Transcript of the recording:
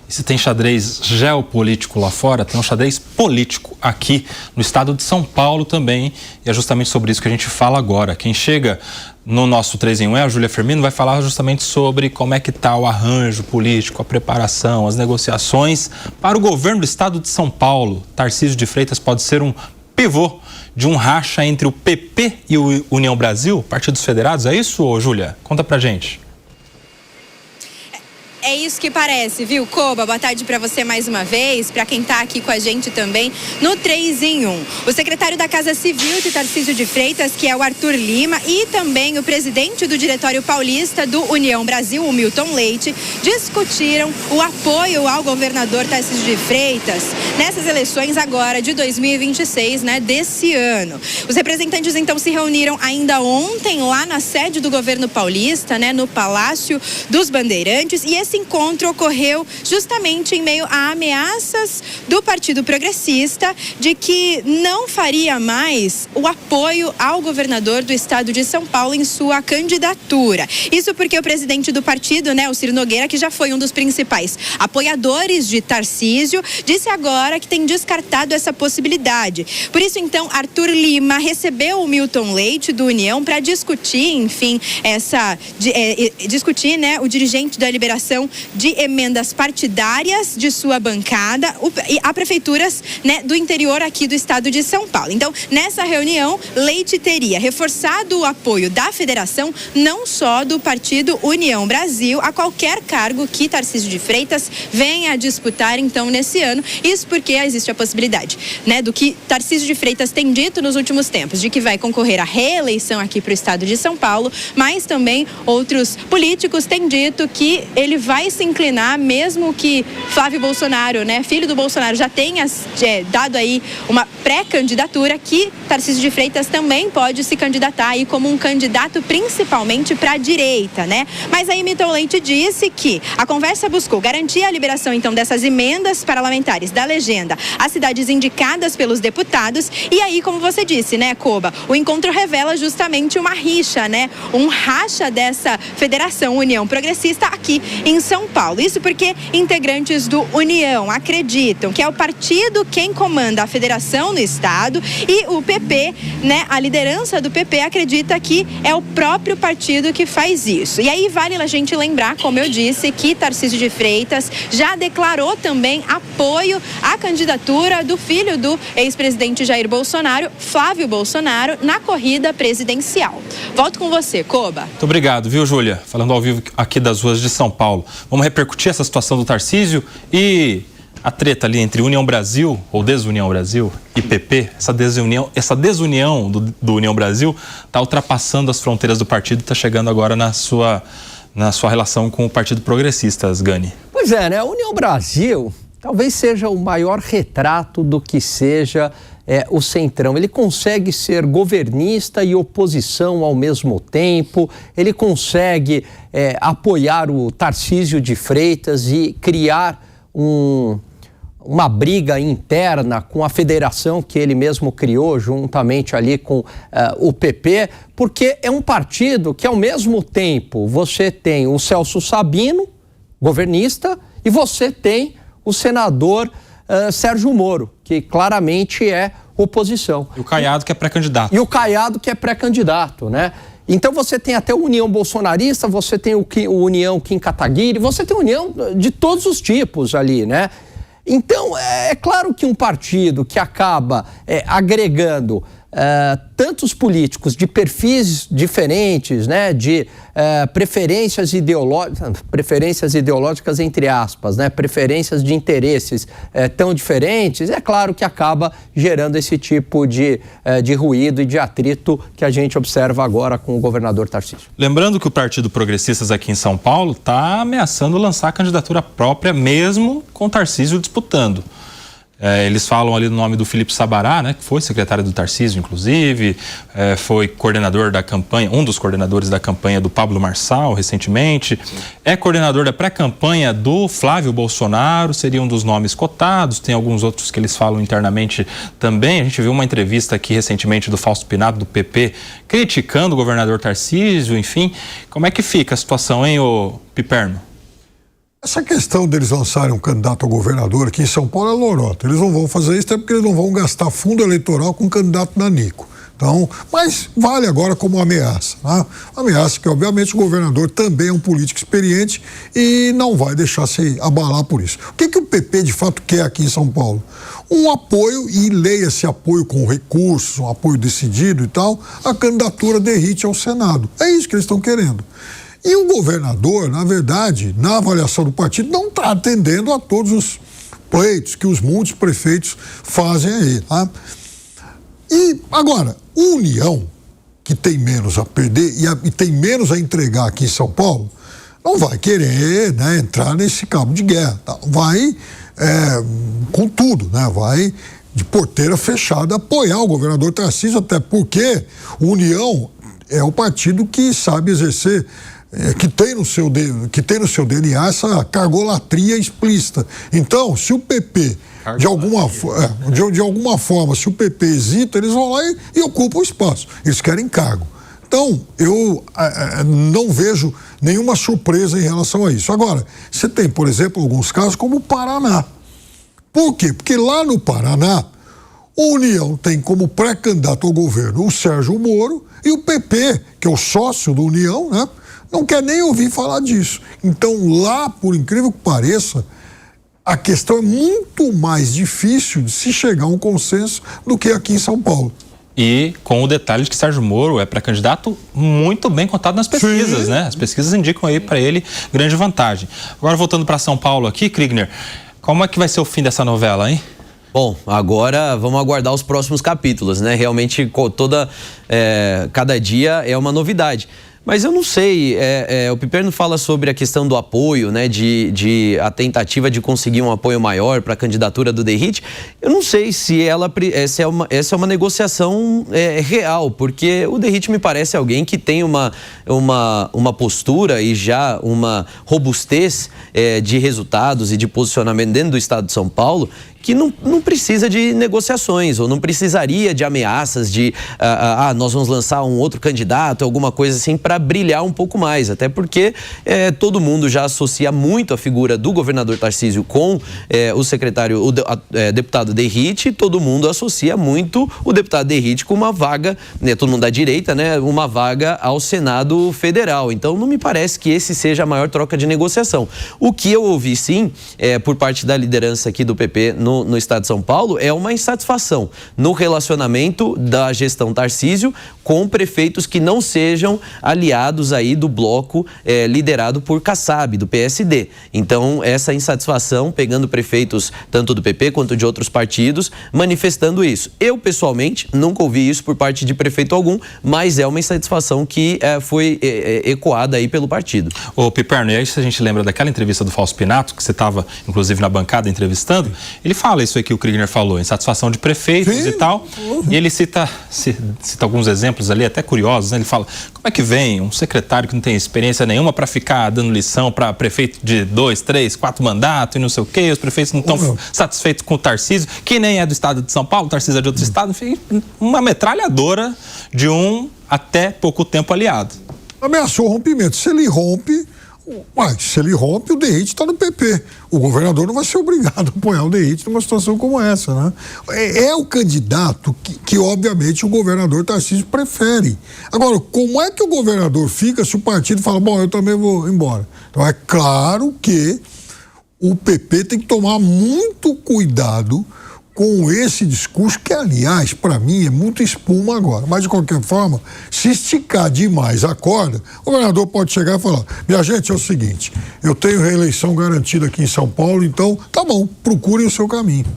E se tem xadrez geopolítico lá fora, tem um xadrez político aqui no estado de São Paulo também. E é justamente sobre isso que a gente fala agora. Quem chega no nosso 3 em 1 é a Júlia Firmino, vai falar justamente sobre como é que está o arranjo político, a preparação, as negociações para o governo do estado de São Paulo. Tarcísio de Freitas pode ser um pivô de um racha entre o PP e o União Brasil, Partidos Federados. É isso, Júlia? Conta pra gente. É isso que parece, viu, Koba? Boa tarde para você mais uma vez, para quem está aqui com a gente também no 3 em 1. O secretário da Casa Civil de Tarcísio de Freitas, que é o Arthur Lima, e também o presidente do Diretório Paulista do União Brasil, o Milton Leite, discutiram o apoio ao governador Tarcísio de Freitas nessas eleições agora de 2026, né, desse ano. Os representantes então se reuniram ainda ontem lá na sede do governo paulista, né, no Palácio dos Bandeirantes, e esse encontro ocorreu justamente em meio a ameaças do Partido Progressista de que não faria mais o apoio ao governador do estado de São Paulo em sua candidatura. Isso porque o presidente do partido, né, o Ciro Nogueira, que já foi um dos principais apoiadores de Tarcísio, disse agora que tem descartado essa possibilidade. Por isso, então, Arthur Lima recebeu o Milton Leite do União para discutir, enfim, discutir, né, o dirigente da liberação de emendas partidárias de sua bancada e a prefeituras, né, do interior aqui do estado de São Paulo. Então, nessa reunião, Leite teria reforçado o apoio da federação, não só do partido União Brasil, a qualquer cargo que Tarcísio de Freitas venha a disputar, então, nesse ano. Isso porque existe a possibilidade, né, do que Tarcísio de Freitas tem dito nos últimos tempos, de que vai concorrer à reeleição aqui para o estado de São Paulo, mas também outros políticos têm dito que ele vai se inclinar, mesmo que Flávio Bolsonaro, né, filho do Bolsonaro, já tenha dado aí uma pré-candidatura, que Tarcísio de Freitas também pode se candidatar aí como um candidato principalmente para a direita, né? Mas aí Milton Leite disse que a conversa buscou garantir a liberação então dessas emendas parlamentares da legenda às cidades indicadas pelos deputados, e aí, como você disse, né, Koba, o encontro revela justamente uma rixa, né, um racha dessa federação União Progressista aqui em São Paulo. Isso porque integrantes do União acreditam que é o partido quem comanda a federação no estado, e o PP, né, a liderança do PP acredita que é o próprio partido que faz isso. E aí vale a gente lembrar, como eu disse, que Tarcísio de Freitas já declarou também apoio à candidatura do filho do ex-presidente Jair Bolsonaro, Flávio Bolsonaro, na corrida presidencial. Volto com você, Koba. Muito obrigado, viu, Júlia? Falando ao vivo aqui das ruas de São Paulo. Vamos repercutir essa situação do Tarcísio e a treta ali entre União Brasil, ou Desunião Brasil, e PP. Essa desunião do União Brasil está ultrapassando as fronteiras do partido e está chegando agora na sua relação com o Partido Progressista, Gani. Pois é, né? A União Brasil talvez seja o maior retrato do que seja o Centrão. Ele consegue ser governista e oposição ao mesmo tempo, ele consegue apoiar o Tarcísio de Freitas e criar uma briga interna com a federação que ele mesmo criou, juntamente ali com o PP, porque é um partido que, ao mesmo tempo, você tem o Celso Sabino, governista, e você tem o senador Sérgio Moro, que claramente é oposição. E o Caiado, que é pré-candidato. E o Caiado, que é pré-candidato, né? Então você tem até o União Bolsonarista, você tem o União Kim Kataguiri, você tem União de todos os tipos ali, né? Então, é claro que um partido que acaba agregando tantos políticos de perfis diferentes, né, de preferências ideológicas entre aspas, né, preferências de interesses tão diferentes, é claro que acaba gerando esse tipo de ruído e de atrito que a gente observa agora com o governador Tarcísio. Lembrando que o Partido Progressistas aqui em São Paulo está ameaçando lançar a candidatura própria, mesmo com Tarcísio disputando. Eles falam ali no nome do Felipe Sabará, né, que foi secretário do Tarcísio, inclusive, foi coordenador da campanha, um dos coordenadores da campanha do Pablo Marçal, recentemente, é coordenador da pré-campanha do Flávio Bolsonaro, seria um dos nomes cotados, tem alguns outros que eles falam internamente também. A gente viu uma entrevista aqui recentemente do Fausto Pinato, do PP, criticando o governador Tarcísio, enfim. Como é que fica a situação, hein, ô Piperno? Essa questão deles lançarem um candidato a governador aqui em São Paulo é lorota. Eles não vão fazer isso até porque eles não vão gastar fundo eleitoral com um candidato nanico. Então, mas vale agora como ameaça, né? Ameaça que, obviamente, o governador também é um político experiente e não vai deixar se abalar por isso. O que o PP, de fato, quer aqui em São Paulo? Um apoio, e leia esse apoio com recursos, um apoio decidido e tal, a candidatura de Derrite ao Senado. É isso que eles estão querendo. E o governador, na verdade, na avaliação do partido, não está atendendo a todos os pleitos que os muitos prefeitos fazem aí, tá? E agora, o União, que tem menos a perder e tem menos a entregar aqui em São Paulo, não vai querer, né, entrar nesse cabo de guerra. Tá? Vai com tudo, né? Vai de porteira fechada apoiar o governador Tarcísio, até porque o União é o partido que sabe exercer, que tem no seu DNA essa cargolatria explícita. Então, se o PP, de alguma forma, se o PP hesita, eles vão lá e ocupam o espaço. Eles querem cargo. Então, eu não vejo nenhuma surpresa em relação a isso. Agora, você tem, por exemplo, alguns casos como o Paraná. Por quê? Porque lá no Paraná, o União tem como pré-candidato ao governo o Sérgio Moro e o PP, que é o sócio do União, né, não quer nem ouvir falar disso. Então, lá, por incrível que pareça, a questão é muito mais difícil de se chegar a um consenso do que aqui em São Paulo. E com o detalhe de que Sérgio Moro é pré-candidato muito bem contado nas pesquisas, né? As pesquisas indicam aí para ele grande vantagem. Agora, voltando para São Paulo aqui, Kriegner, como é que vai ser o fim dessa novela, hein? Bom, agora vamos aguardar os próximos capítulos, né? Realmente, cada dia é uma novidade. Mas eu não sei, o Piperno fala sobre a questão do apoio, né, a tentativa de conseguir um apoio maior para a candidatura do Derrite. Eu não sei se essa é uma negociação real, porque o Derrite me parece alguém que tem uma postura e já uma robustez de resultados e de posicionamento dentro do estado de São Paulo, que não precisa de negociações, ou não precisaria de ameaças de nós vamos lançar um outro candidato, alguma coisa assim, para brilhar um pouco mais, até porque todo mundo já associa muito a figura do governador Tarcísio com o deputado Derrite, todo mundo associa muito o deputado Derrite com uma vaga, né, todo mundo da direita, né, uma vaga ao Senado Federal. Então não me parece que esse seja a maior troca de negociação. O que eu ouvi sim, por parte da liderança aqui do PP no estado de São Paulo, é uma insatisfação no relacionamento da gestão Tarcísio com prefeitos que não sejam aliados aí do bloco liderado por Kassab, do PSD. Então, essa insatisfação, pegando prefeitos tanto do PP quanto de outros partidos, manifestando isso. Eu, pessoalmente, nunca ouvi isso por parte de prefeito algum, mas é uma insatisfação que foi ecoada aí pelo partido. Ô, Piperno, e aí se a gente lembra daquela entrevista do Fausto Pinato, que você estava, inclusive, na bancada entrevistando, ele fala isso aí que o Kriegner falou, insatisfação de prefeitos e tal, e ele cita alguns exemplos ali até curiosos, né? Ele fala, como é que vem um secretário que não tem experiência nenhuma para ficar dando lição para prefeito de 2, 3, 4 mandatos e não sei o quê, os prefeitos não estão satisfeitos com o Tarcísio, que nem é do estado de São Paulo, o Tarcísio é de outro estado, enfim, uma metralhadora de um até pouco tempo aliado. Ameaçou o rompimento. Se ele rompe, o Derrite está no PP. O governador não vai ser obrigado a apoiar o Derrite numa situação como essa, né? É o candidato que obviamente, o governador Tarcísio prefere. Agora, como é que o governador fica se o partido fala, bom, eu também vou embora? Então, é claro que o PP tem que tomar muito cuidado com esse discurso, que, aliás, para mim, é muito espuma agora. Mas, de qualquer forma, se esticar demais a corda, o governador pode chegar e falar, minha gente, é o seguinte, eu tenho reeleição garantida aqui em São Paulo, então, tá bom, procurem o seu caminho.